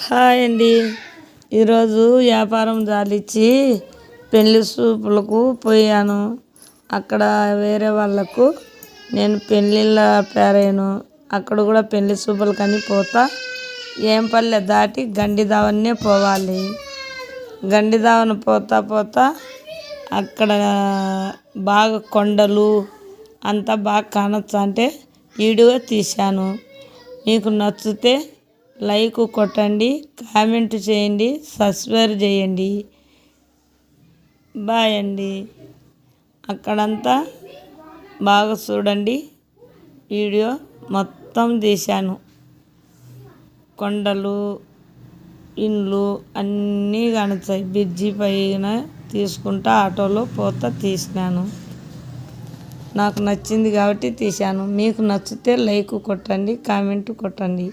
Hi అండి. ఈరోజు వ్యాపారం జాలిచ్చి పెళ్లి చూపులకు పోయాను. అక్కడ వేరే వాళ్ళకు నేను పెళ్ళిళ్ళ పేరాను. అక్కడ కూడా పెళ్లి చూపులకని పోతా ఏంపల్లె దాటి గండిదావన్నే పోవాలి. గండిదావన పోతా పోతా అక్కడ బాగా కొండలు అంతా బాగా కానొచ్చు అంటే వీడియో తీశాను. మీకు నచ్చితే లైక్ కొట్టండి, కామెంట్ చేయండి, సబ్స్క్రైబ్ చేయండి. బాయ్ అండి. అక్కడంతా బాగా చూడండి. వీడియో మొత్తం తీశాను. కొండలు, ఇండ్లు అన్నీ కనొచ్చాయి. బ్రిడ్జి పైన తీసుకుంటా ఆటోలో పోతా తీసినాను. నాకు నచ్చింది కాబట్టి తీశాను. మీకు నచ్చితే లైక్ కొట్టండి, కామెంట్ కొట్టండి.